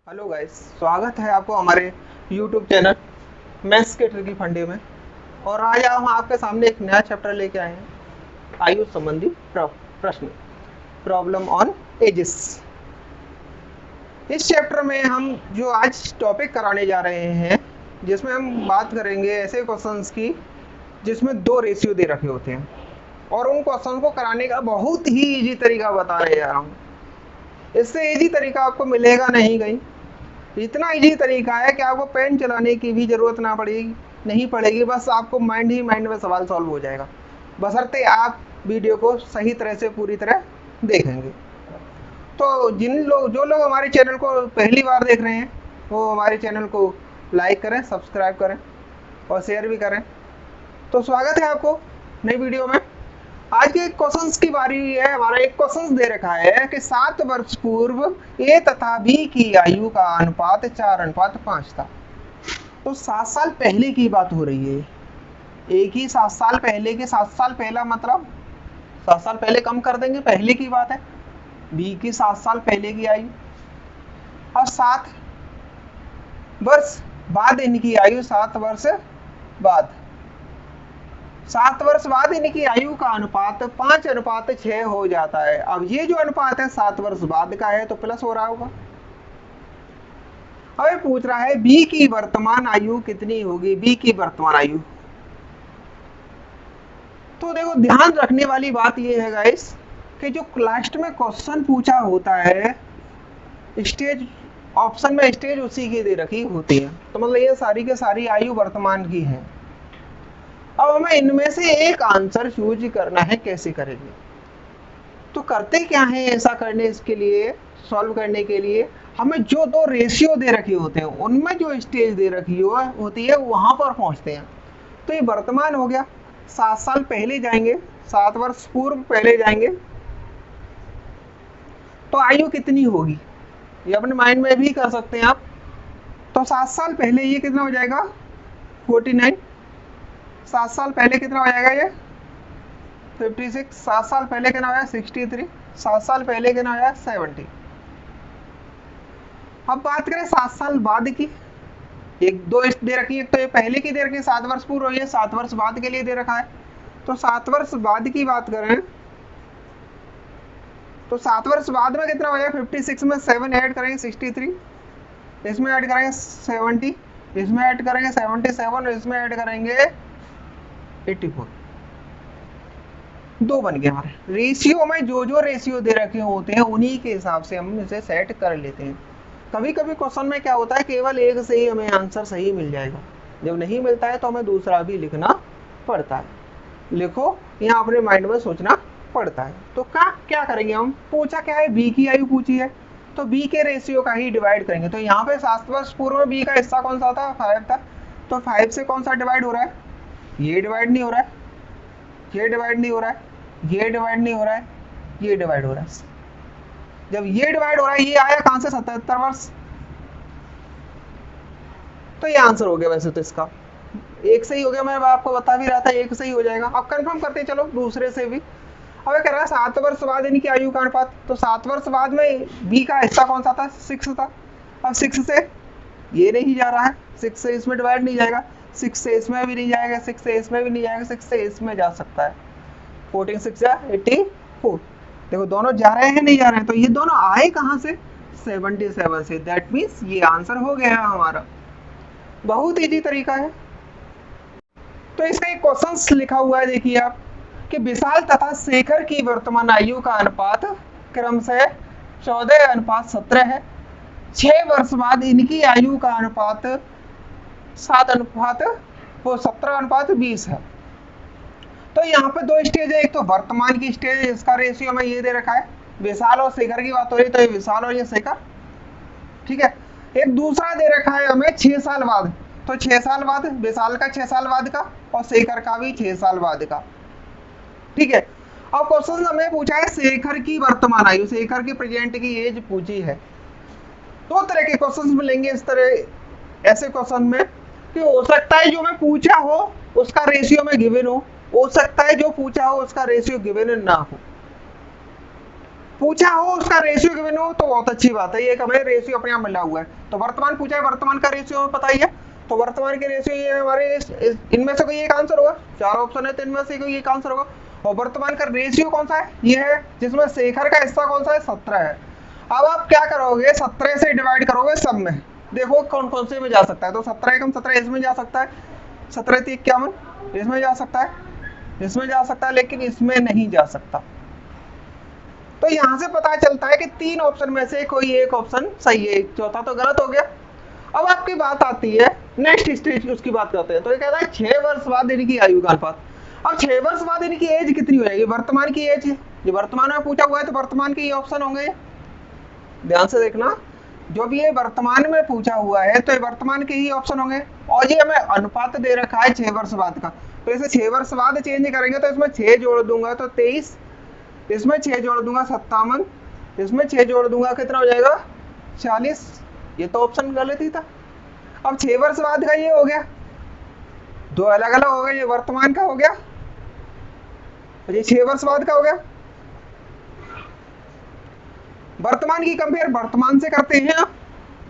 Hello guys, स्वागत है आपको हमारे यूट्यूब चैनल मैथ्स के ट्रिकी फंडे में। और आज हम आपके सामने एक नया चैप्टर लेके आए हैं, आयु संबंधी प्रश्न, प्रॉब्लम ऑन एजेस। इस चैप्टर में हम जो आज टॉपिक कराने जा रहे हैं, जिसमें हम बात करेंगे ऐसे क्वेश्चंस की जिसमें दो रेशियो दे रखे होते हैं, और उन क्वेश्चन को कराने का बहुत ही इजी तरीका बताने जा रहा हूँ। इससे इजी तरीका आपको मिलेगा नहीं कहीं। इतना इजी तरीका है कि आपको पेन चलाने की भी जरूरत नहीं पड़ेगी। बस आपको माइंड ही माइंड में सवाल सॉल्व हो जाएगा, बशर्ते आप वीडियो को सही तरह से पूरी तरह देखेंगे। तो जो लोग हमारे चैनल को पहली बार देख रहे हैं, वो हमारे चैनल को लाइक करें, सब्सक्राइब करें और शेयर भी करें। तो स्वागत है आपको नई वीडियो में। आज के क्वेश्चंस की बारी है। हमारा एक क्वेश्चन दे रखा है कि 7 वर्ष पूर्व ए तथा बी की आयु का अनुपात 4:5 था। तो 7 साल पहले की बात हो रही है। ए की 7 साल पहले के 7 साल पहला मतलब 7 साल पहले कम कर देंगे, पहले की बात है। बी की 7 साल पहले की आयु और 7 वर्ष बाद इनकी आयु, 7 वर्ष बाद 7 वर्ष बाद इनकी आयु का अनुपात 5:6 हो जाता है। अब ये जो अनुपात है 7 वर्ष बाद का है, तो प्लस हो रहा होगा। अब ये पूछ रहा है बी की वर्तमान आयु कितनी होगी, बी की वर्तमान आयु। तो देखो, ध्यान रखने वाली बात ये है गाइस कि जो लास्ट में क्वेश्चन पूछा होता है, स्टेज ऑप्शन में स्टेज उसी की दे रखी होती है। तो मतलब ये सारी के सारी आयु वर्तमान की है। अब हमें इनमें से एक आंसर चूज करना है। कैसे करेंगे? तो करते क्या है ऐसा करने, इसके लिए सॉल्व करने के लिए हमें जो दो रेशियो दे रखे होते हैं, उनमें जो स्टेज दे रखी होती है, वहां पर पहुंचते हैं। तो ये वर्तमान हो गया, 7 साल पहले जाएंगे, 7 वर्ष पूर्व पहले जाएंगे, तो आयु कितनी होगी ये अपने माइंड में भी कर सकते हैं आप। तो 7 साल पहले ये कितना हो जाएगा, 49। 7 साल पहले कितना हो जाएगा ये, 56। 7 साल पहले कितना हो जाएगा, 63। 7 साल पहले कितना हो जाएगा, 70। अब बात करें 7 साल बाद की, एक दो दे रखी है। तो ये पहले की दे रखी है 7 वर्ष पूर्व, ये 7 वर्ष बाद के लिए दे रखा है। तो 7 वर्ष बाद की बात करें तो 7 वर्ष बाद में कितना हो जाएगा, 56 में 7 ऐड करेंगे 63, इसमें ऐड करेंगे 70, इसमें ऐड करेंगे 77, इसमें ऐड करेंगे 84। दो बन गए हमारे। रेशियो में जो जो रेशियो दे रखे होते हैं, उन्हीं के हिसाब से हम इसे सेट कर लेते हैं। कभी कभी क्वेश्चन में क्या होता है, केवल एक से ही हमें आंसर सही मिल जाएगा। जब नहीं मिलता है तो हमें दूसरा भी लिखना पड़ता है। लिखो, यहाँ अपने माइंड में सोचना पड़ता है। तो क्या करेंगे हम, पूछा क्या है, बी की आयु पूछी है, तो बी के रेशियो का ही डिवाइड करेंगे। तो यहाँ पे 7 वर्ष पूर्व में बी का हिस्सा कौन सा था, 5 था। तो 5 से कौन सा डिवाइड हो रहा है, ये डिवाइड नहीं हो रहा है, ये डिवाइड नहीं हो रहा है, ये डिवाइड नहीं हो रहा है, ये डिवाइड हो रहा है। जब ये डिवाइड हो रहा है, ये आया कहां से, 77 वर्ष। तो ये आंसर हो गया। वैसे तो इसका एक सही हो गया, मैं आपको बता भी रहा था एक सही हो जाएगा। अब कंफर्म करते चलो दूसरे से भी। अब कह रहा है 7 वर्ष बाद इनकी आयु का अनुपात। तो 7 वर्ष बाद में बी का हिस्सा कौन सा था, 6 था। अब 6 से ये नहीं जा रहा है, 6 से इसमें डिवाइड नहीं जाएगा, 6 से इसमें भी नहीं जाएगा, 6 से इसमें भी नहीं जाएगा, 6 से इसमें जा सकता है। 14 6 84। देखो दोनों जा रहे हैं, नहीं जा रहे हैं। तो ये दोनों आए कहां से, 77 से। दैट मीन्स ये आंसर हो गया है हमारा। बहुत इजी तरीका है। तो इसका एक क्वेश्चन लिखा हुआ है, देखिए आप, कि विशाल तथा शेखर की वर्तमान आयु का अनुपात क्रमशः 14:17 है। 6 वर्ष बाद इनकी आयु का अनुपात 17:20 है। तो यहाँ पे दो स्टेज है, एक तो वर्तमान की स्टेज, इसका रेशियो में ये दे रखा है। विशाल और शेखर की बात हो रही है, तो ये विशाल और ये शेखर, ठीक है। एक दूसरा दे रखा है हमें 6 साल बाद। तो 6 साल बाद, विशाल का 6 साल बाद का, और शेखर का भी 6 साल बाद का, ठीक है। अब क्वेश्चन हमें पूछा है शेखर की वर्तमान आयु, शेखर की प्रेजेंट की एज पूछी है। दो तरह के क्वेश्चन मिलेंगे इस तरह, ऐसे क्वेश्चन में कि हो सकता है जो मैं पूछा हो उसका रेशियो में गिवन हो सकता है जो पूछा हो उसका रेशियो गिवन ना हो। पूछा हो उसका रेशियो गिवन हो तो बहुत अच्छी बात है, ये हमें रेशियो अपने आप मिला हुआ है। तो वर्तमान पूछा है, वर्तमान का रेशियो पता ही है, तो वर्तमान के रेशियो ये हमारे इनमें से कोई एक आंसर होगा, चार ऑप्शन है तो इनमें से कोई एक आंसर होगा। और वर्तमान का रेशियो कौन सा है, ये है, जिसमें शेखर का हिस्सा कौन सा है, 17 है। अब आप क्या करोगे, 17 से डिवाइड करोगे सब में, देखो कौन कौन से में जा सकता है। तो 17 एकम 17 इसमें जा सकता है, 17 × 51 इसमें जा सकता है, इसमें जा सकता है, लेकिन इसमें नहीं जा सकता। तो यहां से पता चलता है कि तीन ऑप्शन में से कोई एक ऑप्शन सही है, चौथा तो गलत हो गया। अब आपकी बात आती है नेक्स्ट स्टेज, उसकी बात करते हैं। तो ये कहता है 6 वर्ष बाद इनकी आयु का अनुपात। अब 6 वर्ष बाद इनकी एज कितनी हो जाएगी, वर्तमान की एज, जो वर्तमान में पूछा हुआ है तो वर्तमान के ये ऑप्शन होंगे। ध्यान से देखना, जो भी ये वर्तमान में पूछा हुआ है तो ये वर्तमान के ही ऑप्शन होंगे। और ये हमें अनुपात दे रखा है 6 वर्ष बाद का, तो इसे 6 वर्ष बाद चेंज करेंगे तो इसमें 6 जोड़ दूंगा तो 23, इसमें 6 जोड़ दूंगा 57, इसमें 6 जोड़ दूंगा कितना हो जाएगा 40। ये तो ऑप्शन गलत ही था। अब 6 वर्ष बाद का ये हो गया, दो अलग अलग हो गए, ये वर्तमान का हो गया, ये 6 वर्ष बाद का हो गया। वर्तमान की कंपेयर वर्तमान से करते हैं,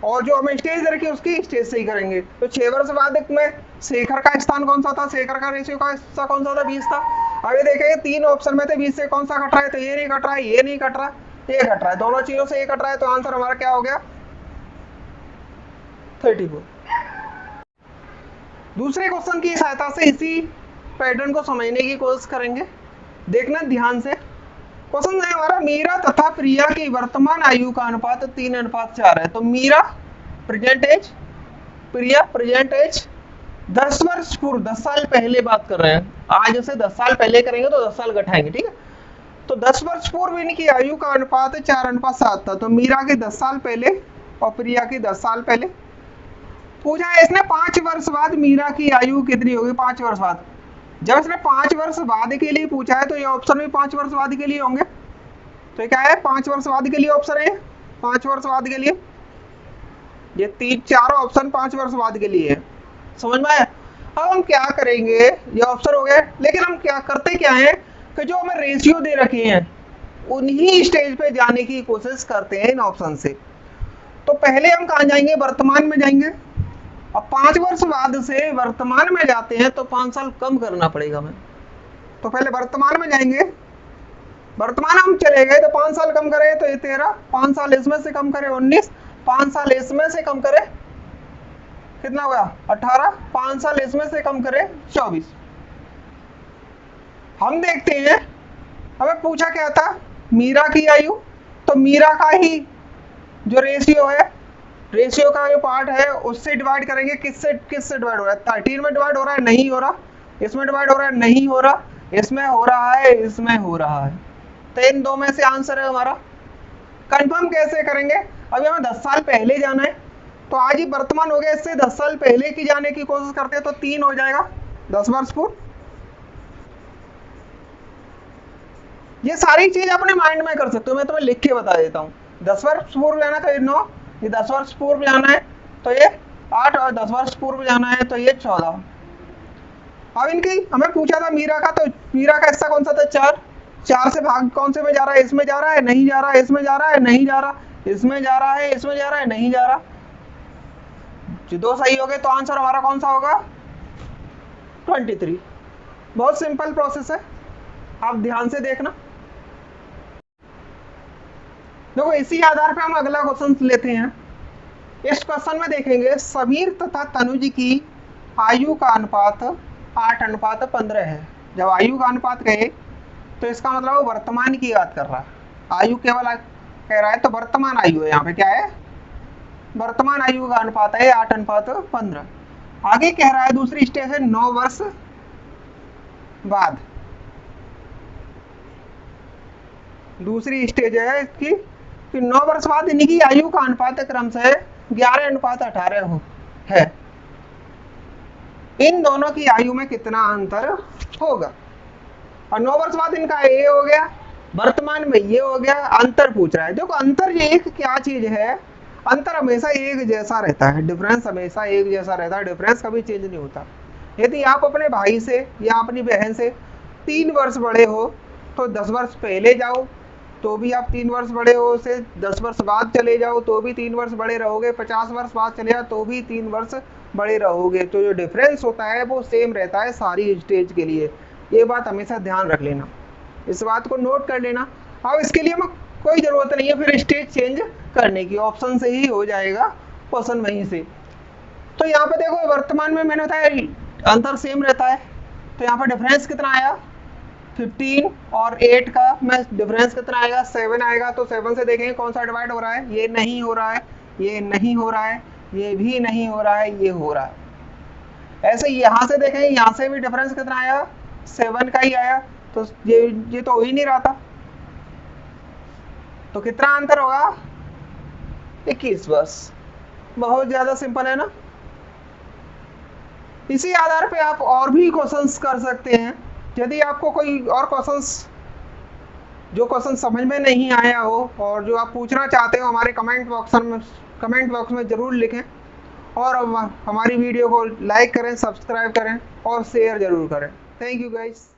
और जो हमें स्टेज रखी उसकी स्टेज से ही करेंगे। तो 6 वर्ष बाद में शेखर का स्थान कौन सा था, शेखर का रेशियो का हिस्सा कौन सा था, 20 था। अब ये देखेंगे तीन ऑप्शन में थे, 20 से कौन सा कट रहा है, तो ये नहीं कट रहा है, ये नहीं कट रहा, ये कट रहा है, दोनों चीजों से ये कट रहा है, तो आंसर हमारा क्या हो गया 34। दूसरे क्वेश्चन की सहायता से इसी पैटर्न को समझने की कोशिश करेंगे, देखना ध्यान से। क्वेश्चन है हमारा, मीरा तथा प्रिया की वर्तमान आयु का अनुपात 3:4 है। तो मीरा प्रेजेंट एज, प्रिया प्रेजेंट एज, 10 वर्ष पूर्व, 10 साल पहले बात कर रहे हैं, आज से 10 साल पहले करेंगे तो 10 साल घटाएंगे, ठीक है। तो 10 वर्ष पूर्व इनकी आयु का अनुपात 4:7 था। तो मीरा के 10 साल पहले और प्रिया की 10 साल पहले। पूछा है इसने 5 वर्ष बाद मीरा की आयु कितनी होगी, 5 वर्ष बाद। जब इसने 5 वर्ष बाद के लिए पूछा है तो ये ऑप्शन भी 5 वर्ष बाद के लिए होंगे। तो क्या है 5 वर्ष बाद के लिए ऑप्शन है, 5 वर्ष बाद के लिए, ये तीन चारों ऑप्शन 5 वर्ष बाद के लिए है, समझ में आया। अब हम क्या करेंगे, ये ऑप्शन हो गए, लेकिन हम क्या करते क्या है कि जो हमें रेशियो दे रखे हैं उन्हीं स्टेज पे जाने की कोशिश करते हैं इन ऑप्शन से। तो पहले हम कहाँ जाएंगे, वर्तमान में जाएंगे। अब 5 वर्ष बाद से वर्तमान में जाते हैं तो 5 साल कम करना पड़ेगा हमें। तो पहले वर्तमान में जाएंगे, वर्तमान हम चले गए तो 5 साल कम करें तो ये 13, 5 साल इसमें से कम करें 19, 5 साल इसमें से कम करें कितना हुआ 18, 5 साल इसमें से कम करें 24। हम देखते हैं हमें पूछा क्या था, मीरा की आयु, तो मीरा का ही जो रेशियो है, रेशियो का जो पार्ट है उससे डिवाइड करेंगे, किससे डिवाइड हो रहा है, 13 में डिवाइड हो रहा है, नहीं हो रहा, इसमें डिवाइड हो रहा है, नहीं हो रहा, इसमें हो रहा है, इसमें हो रहा है। तो इन दो में से आंसर है हमारा। कंफर्म कैसे करेंगे, अभी हमें 10 साल पहले जाना है, तो आज ही वर्तमान हो गया, इससे 10 साल पहले की जाने की कोशिश करते हैं तो 3 हो जाएगा 10 वर्ष पूर्व। ये सारी चीज अपने माइंड में कर सकते हो, मैं तुम्हें लिख के बता देता हूँ। 10 वर्ष पूर्व जाना तो ये 9, ये 10 वर्ष पूर्व जाना है तो ये 8, और 10 वर्ष पूर्व जाना है तो ये 14। अब इनकी हमें पूछा था मीरा का, तो मीरा का हिस्सा कौन सा था 4, 4 से भाग कौन से में जा रहा है, इसमें जा रहा है, नहीं जा रहा है, इसमें जा रहा है, नहीं जा रहा, इसमें जा रहा है, इसमें जा रहा है, नहीं जा रहा। जो दो सही हो गए तो आंसर हमारा कौन सा होगा 23। बहुत सिंपल प्रोसेस है, आप ध्यान से देखना। देखो इसी आधार पे हम अगला क्वेश्चन लेते हैं। इस क्वेश्चन में देखेंगे समीर तथा तनुज की आयु का अनुपात 8:15 है। जब आयु का अनुपात कहे तो इसका मतलब वो वर्तमान की बात कर रहा है, आयु केवल कह रहा है तो वर्तमान आयु है, यहाँ पे क्या है वर्तमान आयु का अनुपात है 8:15। आगे कह रहा है दूसरी स्टेज है 9 वर्ष बाद, दूसरी स्टेज है इसकी कि 9 वर्ष बाद इनकी आयु का अनुपात क्रम से 11:18 है। इन दोनों की आयु में कितना अंतर होगा, और 9 वर्ष बाद इनका ये हो गया, वर्तमान में ये हो गया, अंतर पूछ रहा है। देखो अंतर ये एक क्या चीज है, अंतर हमेशा एक जैसा रहता है, डिफरेंस हमेशा एक जैसा रहता है, डिफरेंस कभी चेंज नहीं होता। यदि आप अपने भाई से या अपनी बहन से 3 वर्ष बड़े हो तो 10 वर्ष पहले जाओ, तो भी आप 3 वर्ष बड़े हो, उसे 10 वर्ष बाद चले जाओ तो भी 3 वर्ष बड़े रहोगे, 50 वर्ष बाद चले जाओ तो भी 3 वर्ष बड़े रहोगे। तो जो डिफरेंस होता है वो सेम रहता है सारी स्टेज के लिए। ये बात हमेशा ध्यान रख लेना, इस बात को नोट कर लेना। अब इसके लिए हमें कोई ज़रूरत नहीं है फिर स्टेज चेंज करने की, ऑप्शन से ही हो जाएगा क्वेश्चन वहीं से। तो यहाँ पे देखो वर्तमान में मैंने बताया अंतर सेम रहता है, तो यहाँ पर डिफरेंस कितना आया 15 और 8 का मैं डिफरेंस कितना आएगा 7 आएगा। तो 7 से देखेंगे कौन सा डिवाइड हो रहा है, ये नहीं हो रहा है, ये नहीं हो रहा है, ये भी नहीं हो रहा है, ये हो रहा है। ऐसे यहाँ से देखेंगे, यहाँ से भी डिफरेंस कितना आया 7 का ही आया, तो ये तो हो ही नहीं रहा था। तो कितना अंतर होगा 21 वर्ष। बहुत ज्यादा सिंपल है ना। इसी आधार पे आप और भी क्वेश्चंस कर सकते हैं। यदि आपको कोई और क्वेश्चन समझ में नहीं आया हो और जो आप पूछना चाहते हो हमारे कमेंट बॉक्स में जरूर लिखें, और हमारी वीडियो को लाइक करें, सब्सक्राइब करें और शेयर जरूर करें। Thank you guys.